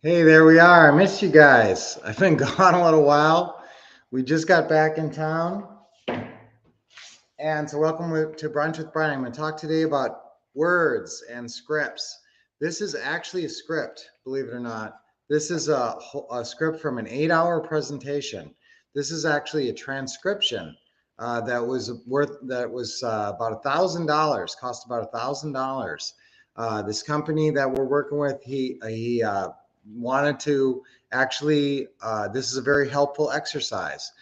Hey, there we are. I missed you guys. I've been gone a little while. We just got back in town. And so, welcome to Brunch with Brian. I'm going to talk today about words and scripts. This is actually a script, believe it or not. This is a script from an 8-hour presentation. This is actually a transcription that was about $1,000, cost about $1,000. This company that we're working with, he wanted to actually, this is a very helpful exercise.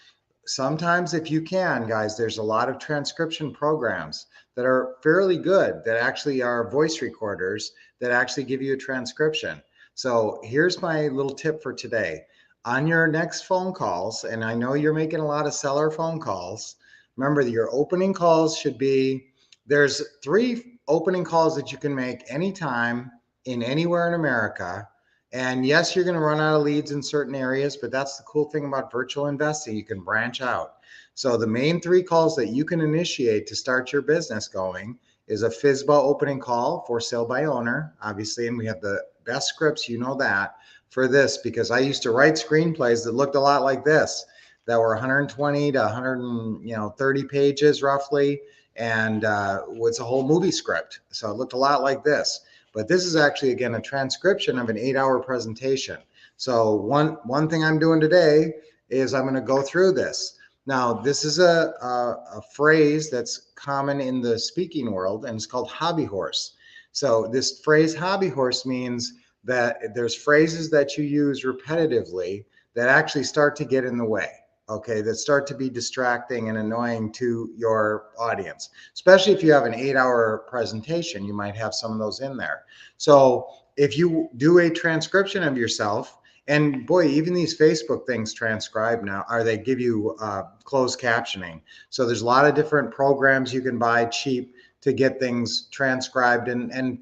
Sometimes, if you can, guys, there's a lot of transcription programs that are fairly good that actually are voice recorders that actually give you a transcription. So here's my little tip for today. On your next phone calls, and I know you're making a lot of seller phone calls, remember that your opening calls should be, there's 3 opening calls that you can make anytime in anywhere in America. And yes, you're going to run out of leads in certain areas, but that's the cool thing about virtual investing. You can branch out. So the main 3 calls that you can initiate to start your business going is a FISBA opening call, for sale by owner, obviously. And we have the best scripts, you know that, for this, because I used to write screenplays that looked a lot like this, that were 120 to 130 pages roughly, and was a whole movie script. So it looked a lot like this. But this is actually, again, a transcription of an 8-hour presentation. So one thing I'm doing today is I'm going to go through this. Now, this is a phrase that's common in the speaking world, and it's called hobby horse. So this phrase hobby horse means that there's phrases that you use repetitively that actually start to get in the way. Okay, that start to be distracting and annoying to your audience, especially if you have an 8-hour presentation. You might have some of those in there. So if you do a transcription of yourself, and boy, even these Facebook things transcribe now, or they give you closed captioning. So there's a lot of different programs you can buy cheap to get things transcribed and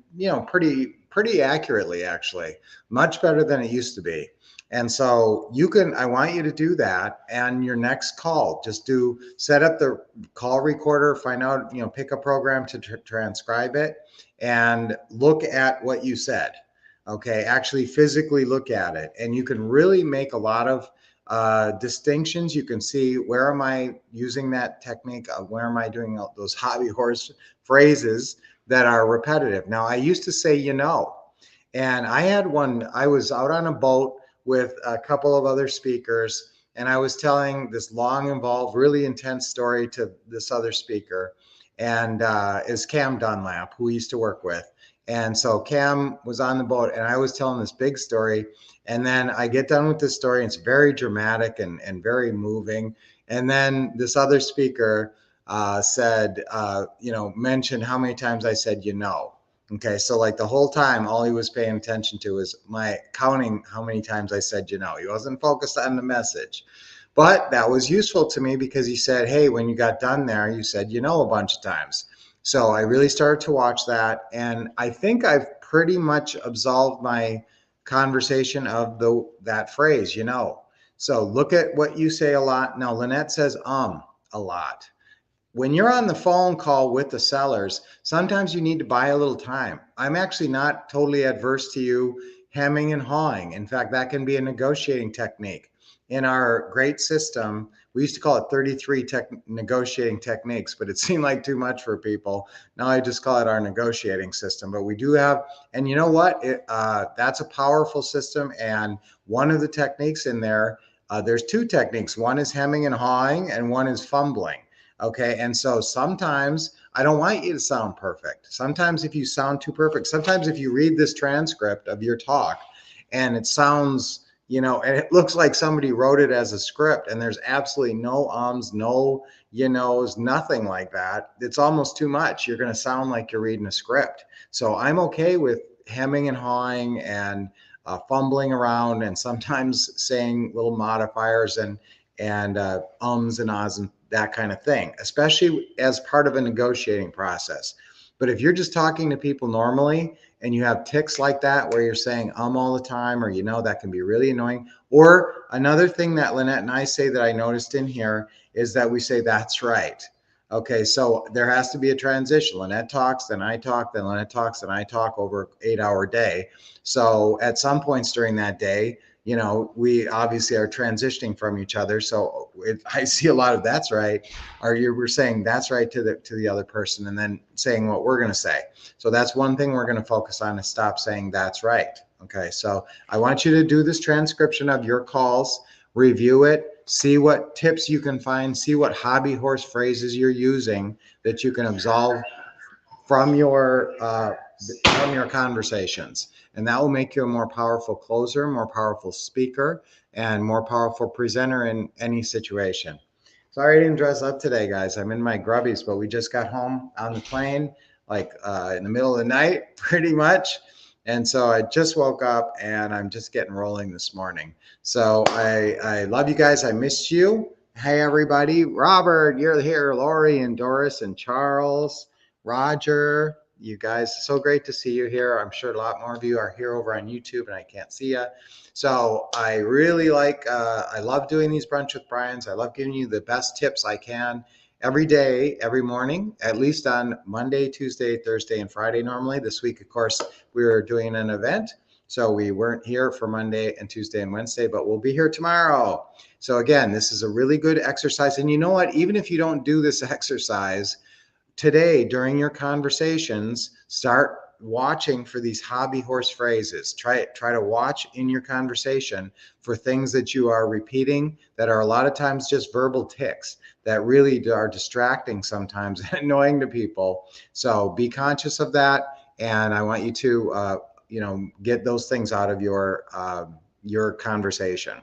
pretty accurately, actually, much better than it used to be. And so I want you to do that. And your next call, just set up the call recorder, find out, pick a program to transcribe it and look at what you said. Okay. Actually physically look at it. And you can really make a lot of distinctions. You can see, where am I using that technique? Where am I doing those hobby horse phrases that are repetitive? Now, I used to say, and I was out on a boat with a couple of other speakers, and I was telling this long, involved, really intense story to this other speaker, and is Cam Dunlap, who we used to work with. And so Cam was on the boat, and I was telling this big story, and then I get done with this story, and it's very dramatic and very moving. And then this other speaker said, mentioned how many times I said, Okay, so like the whole time, all he was paying attention to was my counting how many times I said, He wasn't focused on the message. But that was useful to me because he said, hey, when you got done there, you said, a bunch of times. So I really started to watch that. And I think I've pretty much absolved my conversation of that phrase, So look at what you say a lot. Now, Lynette says, a lot. When you're on the phone call with the sellers, sometimes you need to buy a little time. I'm actually not totally adverse to you hemming and hawing. In fact, that can be a negotiating technique. In our great system, we used to call it 33 negotiating techniques, but it seemed like too much for people. Now I just call it our negotiating system. But we do have, and you know what? That's a powerful system. And one of the techniques in there, there's 2 techniques. One is hemming and hawing, and one is fumbling. Okay. And so sometimes I don't want you to sound perfect. Sometimes if you sound too perfect, sometimes if you read this transcript of your talk and it sounds, and it looks like somebody wrote it as a script and there's absolutely no ums, no, nothing like that. It's almost too much. You're going to sound like you're reading a script. So I'm okay with hemming and hawing and fumbling around and sometimes saying little modifiers and ums and ahs and that kind of thing, especially as part of a negotiating process. But if you're just talking to people normally and you have tics like that where you're saying all the time, or that can be really annoying. Or another thing that Lynette and I say that I noticed in here is that we say, that's right. Okay, so there has to be a transition. Lynette talks, then I talk, then Lynette talks, then I talk over an 8-hour day. So at some points during that day, you know, we obviously are transitioning from each other. So I see a lot of that's right, or we're saying that's right to the other person, and then saying what we're going to say. So that's one thing we're going to focus on, is stop saying that's right. Okay, so I want you to do this transcription of your calls, review it, see what tips you can find, see what hobby horse phrases you're using that you can absolve from your conversations, and that will make you a more powerful closer, more powerful speaker, and more powerful presenter in any situation. Sorry I didn't dress up today, guys. I'm in my grubbies, but we just got home on the plane, like in the middle of the night, pretty much. And so I just woke up and I'm just getting rolling this morning. So I love you guys. I missed you. Hey, everybody. Robert, you're here. Lori and Doris and Charles, Roger, you guys, so great to see you here. I'm sure a lot more of you are here over on YouTube and I can't see you. So I really I love doing these Brunch with Brians. I love giving you the best tips I can every day, every morning, at least on Monday, Tuesday, Thursday, and Friday normally. This week, of course, we were doing an event, so we weren't here for Monday and Tuesday and Wednesday, but we'll be here tomorrow. So again, this is a really good exercise. And you know what? Even if you don't do this exercise today during your conversations, start watching for these hobby horse phrases. Try to watch in your conversation for things that you are repeating that are a lot of times just verbal tics that really are distracting sometimes and annoying to people. So be conscious of that, and I want you to get those things out of your conversation.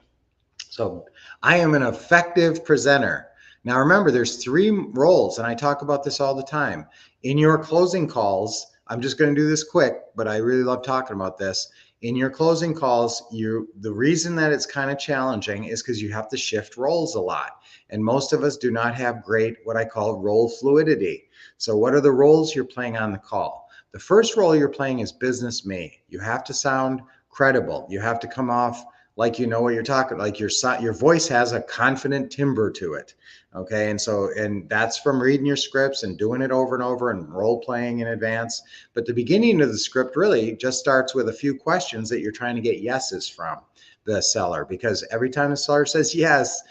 So I am an effective presenter. Now remember, there's 3 roles, and I talk about this all the time. In your closing calls, I'm just going to do this quick, but I really love talking about this. In your closing calls, the reason that it's kind of challenging is because you have to shift roles a lot. And most of us do not have great, what I call role fluidity. So what are the roles you're playing on the call? The first role you're playing is business me. You have to sound credible. You have to come off like you know what you're talking, like your voice has a confident timbre to it. Okay, and that's from reading your scripts and doing it over and over and role playing in advance. But the beginning of the script really just starts with a few questions that you're trying to get yeses from the seller, because every time the seller says yes,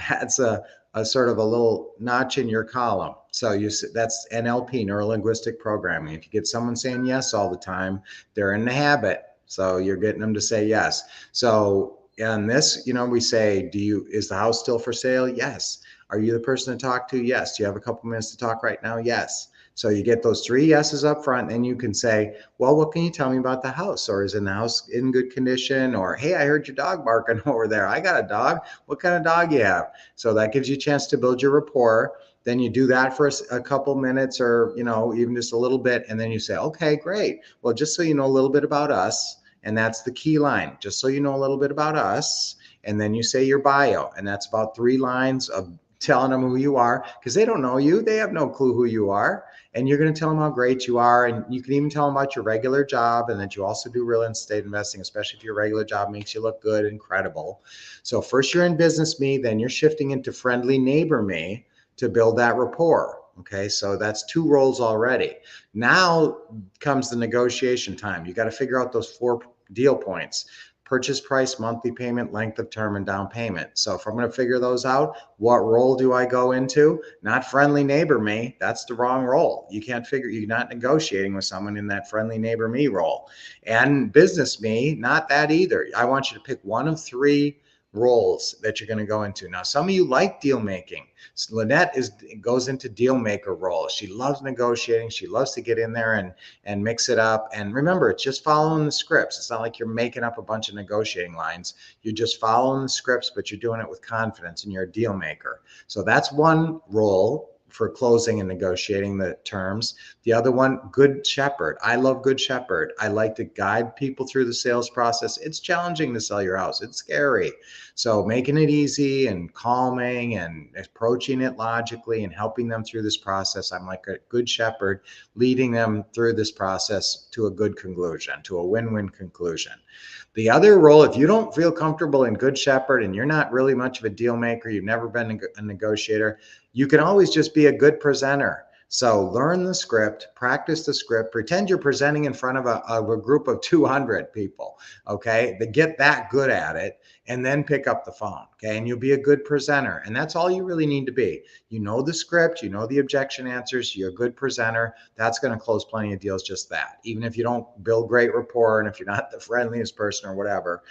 that's a sort of a little notch in your column. So that's NLP, neuro linguistic programming. If you get someone saying yes all the time, they're in the habit. So you're getting them to say yes. So in this, we say, is the house still for sale? Yes. Are you the person to talk to? Yes. Do you have a couple minutes to talk right now? Yes. So you get those 3 yeses up front, and you can say, well, what can you tell me about the house? Or is the house in good condition? Or, hey, I heard your dog barking over there. I got a dog. What kind of dog you have? So that gives you a chance to build your rapport. Then you do that for a couple minutes, or, even just a little bit. And then you say, okay, great. Well, just so you know a little bit about us. And that's the key line. Just so you know a little bit about us. And then you say your bio. And that's about 3 lines of telling them who you are, because they don't know you. They have no clue who you are. And you're going to tell them how great you are. And you can even tell them about your regular job, and that you also do real estate investing, especially if your regular job makes you look good and credible. So first you're in business me, then you're shifting into friendly neighbor me to build that rapport. Okay, so that's 2 roles already. Now comes the negotiation time. You got to figure out those 4 deal points: purchase price, monthly payment, length of term, and down payment. So if I'm going to figure those out, what role do I go into? Not friendly neighbor me. That's the wrong role. You're not negotiating with someone in that friendly neighbor me role. And business me, not that either. I want you to pick one of 3 roles that you're going to go into. Now, some of you like deal making. Lynette goes into deal maker role. She loves negotiating. She loves to get in there and mix it up. And remember, it's just following the scripts. It's not like you're making up a bunch of negotiating lines. You're just following the scripts, but you're doing it with confidence, and you're a deal maker. So that's one role for closing and negotiating the terms. The other one, good shepherd. I love good shepherd. I like to guide people through the sales process. It's challenging to sell your house. It's scary. So making it easy and calming and approaching it logically and helping them through this process. I'm like a good shepherd, leading them through this process to a good conclusion, to a win-win conclusion. The other role, if you don't feel comfortable in good shepherd and you're not really much of a deal maker, you've never been a negotiator, You can always just be a good presenter. So learn the script, practice the script, pretend you're presenting in front of a group of 200 people, okay? They get that good at it, and then pick up the phone, okay? And you'll be a good presenter. And that's all you really need to be. You know the script, you know the objection answers, you're a good presenter. That's going to close plenty of deals just that. Even if you don't build great rapport and if you're not the friendliest person or whatever,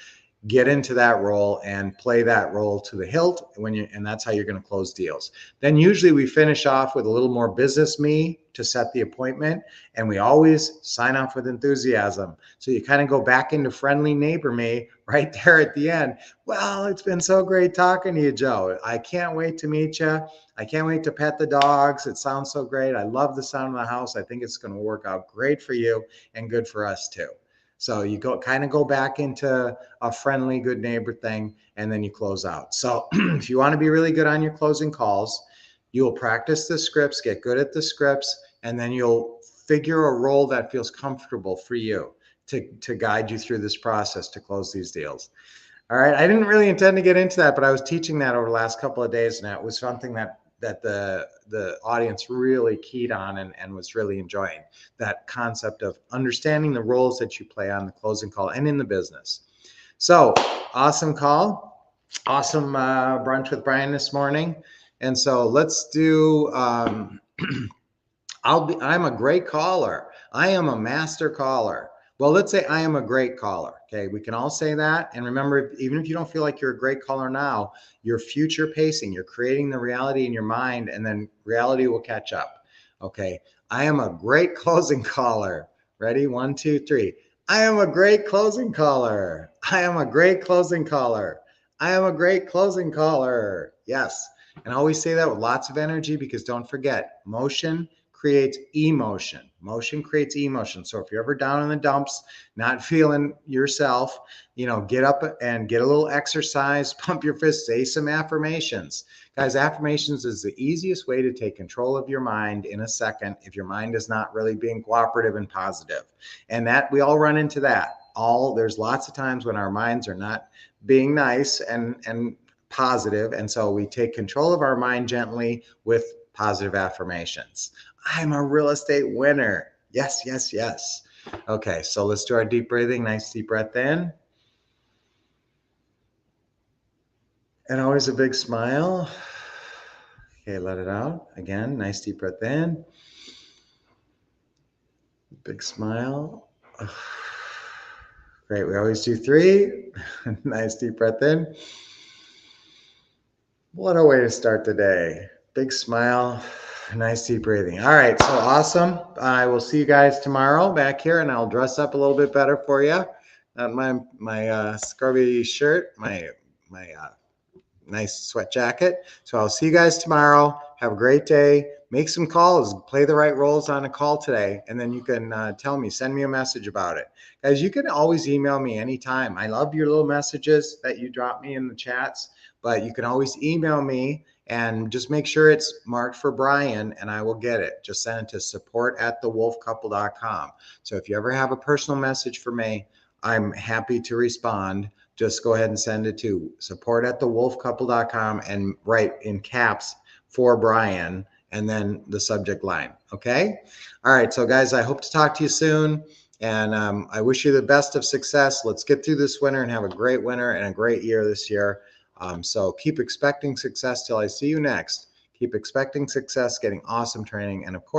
get into that role and play that role to the hilt and that's how you're going to close deals. Then usually we finish off with a little more business me to set the appointment, and we always sign off with enthusiasm. So you kind of go back into friendly neighbor me right there at the end. Well, it's been so great talking to you, Joe. I can't wait to meet you. I can't wait to pet the dogs. It sounds so great. I love the sound of the house. I think it's going to work out great for you and good for us too. So you go back into a friendly, good neighbor thing, and then you close out. So if you want to be really good on your closing calls, you'll practice the scripts, get good at the scripts, and then you'll figure a role that feels comfortable for you to guide you through this process to close these deals. All right. I didn't really intend to get into that, but I was teaching that over the last couple of days, and that was something that the audience really keyed on and was really enjoying, that concept of understanding the roles that you play on the closing call and in the business. So awesome call. Awesome brunch with Brian this morning. And so let's do, I'm a great caller. I am a master caller. Well, let's say I am a great caller. Okay, we can all say that. And remember, even if you don't feel like you're a great caller now, you're future pacing. You're creating the reality in your mind, and then reality will catch up. Okay, I am a great closing caller. Ready? 1, 2, 3. I am a great closing caller. I am a great closing caller. I am a great closing caller. Yes. And I always say that with lots of energy, because don't forget, motion creates emotion. Motion creates emotion. So if you're ever down in the dumps, not feeling yourself, get up and get a little exercise, pump your fist, say some affirmations. Guys, affirmations is the easiest way to take control of your mind in a second if your mind is not really being cooperative and positive. And that we all run into that. There's lots of times when our minds are not being nice and positive. And so we take control of our mind gently with positive affirmations. I'm a real estate winner. Yes, yes, yes. Okay, so let's do our deep breathing. Nice deep breath in. And always a big smile. Okay, let it out. Again, nice deep breath in. Big smile. Great, we always do 3. Nice deep breath in. What a way to start the day. Big smile. Nice deep breathing. All right, so awesome. I will see you guys tomorrow back here, and I'll dress up a little bit better for you. My scrubby shirt, my nice sweat jacket. So I'll see you guys tomorrow. Have a great day. Make some calls. Play the right roles on a call today, and then you can tell me, send me a message about it. Guys, you can always email me anytime. I love your little messages that you drop me in the chats, but you can always email me. And just make sure it's marked for Brian, and I will get it. Just send it to support@thewolfcouple.com. So if you ever have a personal message for me, I'm happy to respond. Just go ahead and send it to support@thewolfcouple.com and write in caps for Brian and then the subject line. Okay. All right. So guys, I hope to talk to you soon. And I wish you the best of success. Let's get through this winter and have a great winter and a great year this year. So keep expecting success till I see you next. Keep expecting success, getting awesome training. And of course,